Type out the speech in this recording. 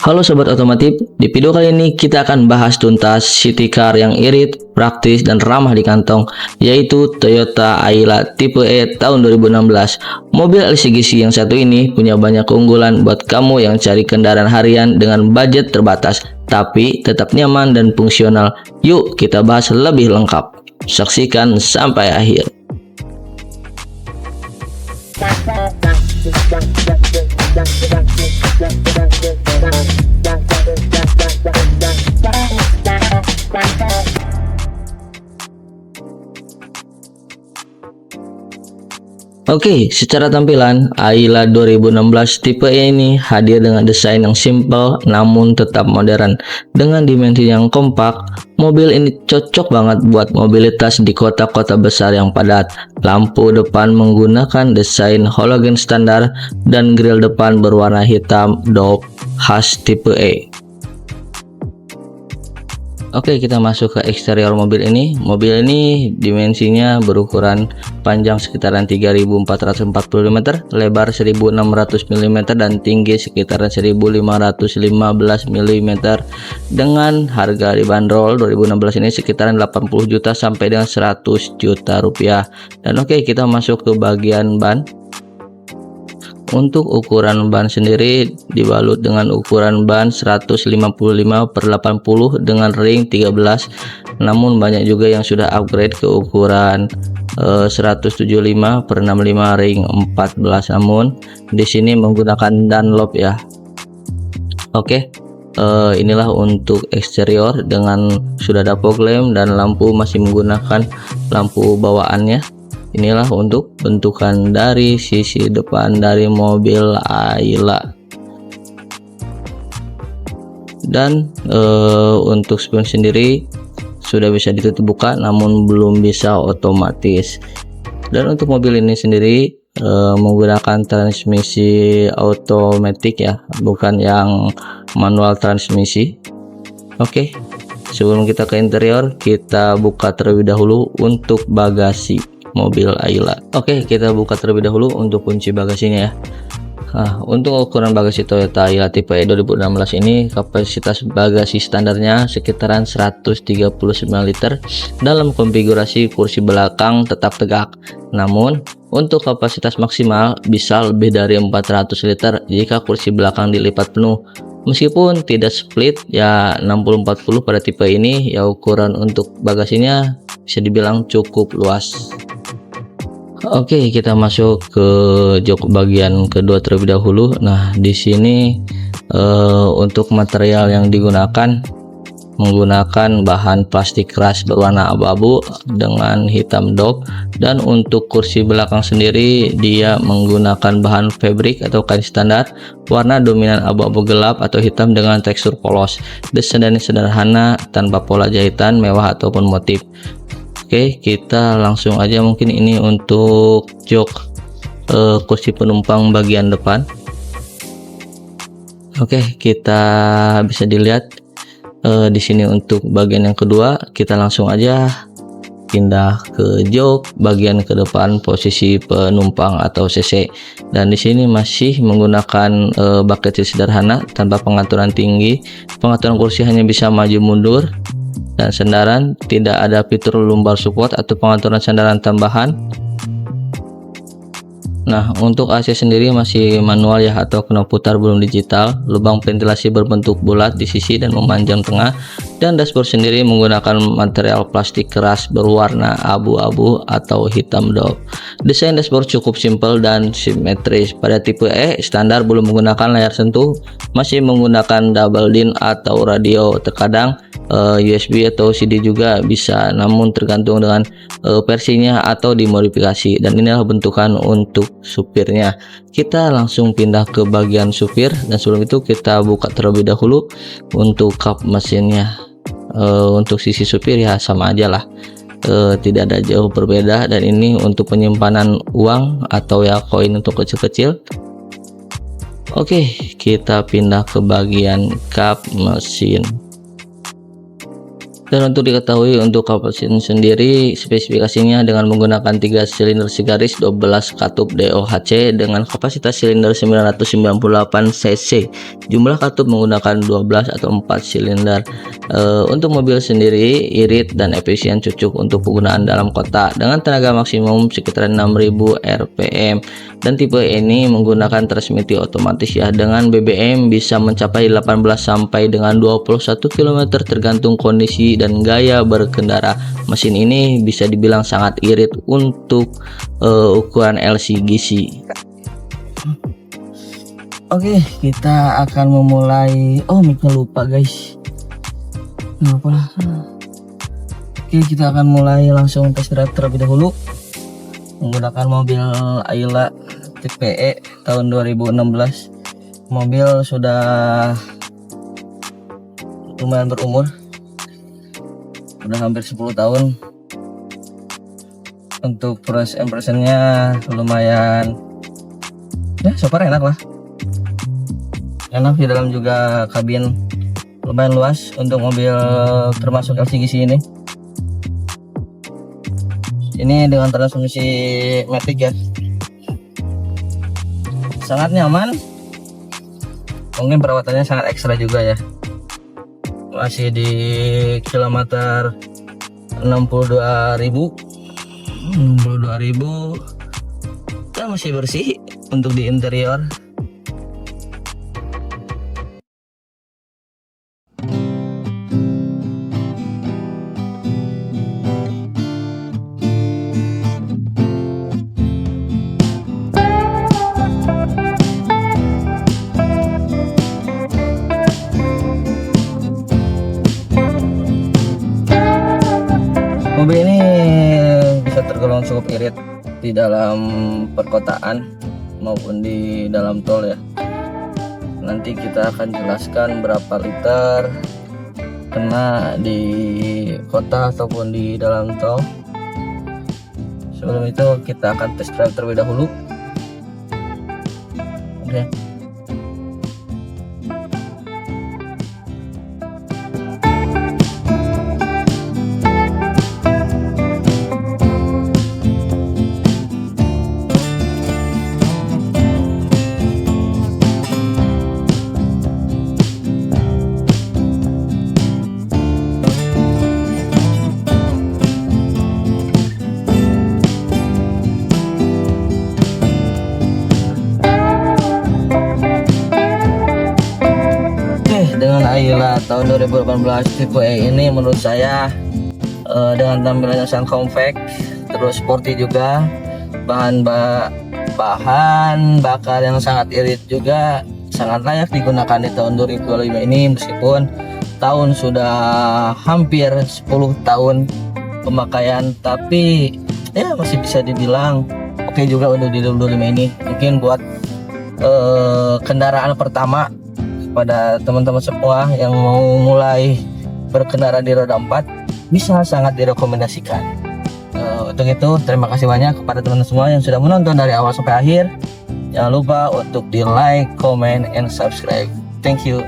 Halo Sobat Otomotif, di video kali ini kita akan bahas tuntas city car yang irit, praktis, dan ramah di kantong, yaitu Toyota Ayla tipe E tahun 2016. Mobil LCGC yang satu ini punya banyak keunggulan buat kamu yang cari kendaraan harian dengan budget terbatas, tapi tetap nyaman dan fungsional. Yuk kita bahas lebih lengkap. Saksikan sampai akhir. Oke, secara tampilan, Ayla 2016 tipe E ini hadir dengan desain yang simple namun tetap modern. Dengan dimensi yang kompak, mobil ini cocok banget buat mobilitas di kota-kota besar yang padat. Lampu depan menggunakan desain halogen standar dan grill depan berwarna hitam doff khas tipe E. Oke, kita masuk ke eksterior mobil ini. Mobil ini dimensinya berukuran panjang sekitaran 3440 mm, lebar 1600 mm, dan tinggi sekitaran 1515 mm. Dengan harga dibanderol 2016 ini sekitaran 80 juta sampai dengan 100 juta rupiah. Dan oke, kita masuk ke bagian ban. Untuk ukuran ban sendiri dibalut dengan ukuran ban 155/80 dengan ring 13. Namun banyak juga yang sudah upgrade ke ukuran 175/65 ring 14. Namun di sini menggunakan Dunlop ya. Oke. Inilah untuk eksterior dengan sudah ada fog lamp dan lampu masih menggunakan lampu bawaannya. Inilah untuk bentukan dari sisi depan dari mobil Ayla. Dan untuk spion sendiri sudah bisa ditutup buka namun belum bisa otomatis. Dan untuk mobil ini sendiri menggunakan transmisi otomatis ya, bukan yang manual transmisi. Oke, sebelum kita ke interior, kita buka terlebih dahulu untuk bagasi mobil Ayla. Oke, kita buka terlebih dahulu untuk kunci bagasinya ya. Nah, untuk ukuran bagasi Toyota Ayla tipe E 2016 ini kapasitas bagasi standarnya sekitaran 139 liter dalam konfigurasi kursi belakang tetap tegak. Namun untuk kapasitas maksimal bisa lebih dari 400 liter jika kursi belakang dilipat penuh. Meskipun tidak split ya 60-40 pada tipe ini ya, ukuran untuk bagasinya bisa dibilang cukup luas. Oke, kita masuk ke jok bagian kedua terlebih dahulu. Nah, di sini untuk material yang digunakan menggunakan bahan plastik keras berwarna abu-abu dengan hitam doff, dan untuk kursi belakang sendiri dia menggunakan bahan fabric atau kain standar warna dominan abu-abu gelap atau hitam dengan tekstur polos. Desainnya sederhana tanpa pola jahitan mewah ataupun motif. Oke, kita langsung aja. Mungkin ini untuk jok kursi penumpang bagian depan. Oke, kita bisa dilihat di sini untuk bagian yang kedua. Kita langsung aja pindah ke jok bagian ke depan posisi penumpang atau CC. Dan di sini masih menggunakan bucket seat sederhana tanpa pengaturan tinggi. Pengaturan kursi hanya bisa maju mundur. Dan sandaran tidak ada fitur lumbar support atau pengaturan sandaran tambahan. Nah, untuk AC sendiri masih manual ya, atau knop putar belum digital. Lubang ventilasi berbentuk bulat di sisi dan memanjang tengah. Dan dashboard sendiri menggunakan material plastik keras berwarna abu-abu atau hitam doff. Desain dashboard cukup simpel dan simetris. Pada tipe E standar belum menggunakan layar sentuh, masih menggunakan double din atau radio. Terkadang USB atau CD juga bisa, namun tergantung dengan versinya atau dimodifikasi. Dan inilah bentukan untuk supirnya. Kita langsung pindah ke bagian supir, dan sebelum itu kita buka terlebih dahulu untuk kap mesinnya. Untuk sisi supir ya sama aja lah, tidak ada jauh berbeda. Dan ini untuk penyimpanan uang atau ya koin untuk kecil-kecil. Oke, kita pindah ke bagian kap mesin. Dan untuk diketahui untuk kapasitas sendiri spesifikasinya dengan menggunakan 3 silinder segaris 12 katup DOHC dengan kapasitas silinder 998 cc. Jumlah katup menggunakan 12 atau 4 silinder. Untuk mobil sendiri irit dan efisien, cocok untuk penggunaan dalam kota dengan tenaga maksimum sekitar 6000 rpm. Dan tipe ini menggunakan transmisi otomatis ya, dengan BBM bisa mencapai 18 sampai dengan 21 km tergantung kondisi dan gaya berkendara. Mesin ini bisa dibilang sangat irit untuk ukuran LCGC. Oke, kita akan memulai. Mic-nya lupa guys, nggak apa. Oke, kita akan mulai langsung test drive terlebih dahulu menggunakan mobil Ayla tipe E tahun 2016. Mobil sudah lumayan berumur, udah hampir 10 tahun. Untuk first impressionnya lumayan ya, so far enak lah, enak. Di dalam juga kabin lumayan luas untuk mobil termasuk LCGC ini. Ini dengan transmisi matic ya, sangat nyaman. Mungkin perawatannya sangat ekstra juga ya, masih di kilometer 62.000 ya, masih bersih untuk di interior. Mobil ini bisa tergolong cukup irit di dalam perkotaan maupun di dalam tol ya. Nanti kita akan jelaskan berapa liter kena di kota ataupun di dalam tol. Sebelum itu kita akan test drive terlebih dahulu. Oke. Dengan Ayla tahun 2018 tipe E ini menurut saya dengan tampilan yang sangat compact, terus sporty juga, bahan bakar yang sangat irit juga, sangat layak digunakan di tahun 2025 ini. Meskipun tahun sudah hampir 10 tahun pemakaian, tapi ya masih bisa dibilang oke juga untuk di 2025 ini. Mungkin buat kendaraan pertama pada teman-teman semua yang mau mulai berkendara di roda 4, bisa sangat direkomendasikan. Untuk itu terima kasih banyak kepada teman-teman semua yang sudah menonton dari awal sampai akhir. Jangan lupa untuk di like, comment, and subscribe. Thank you.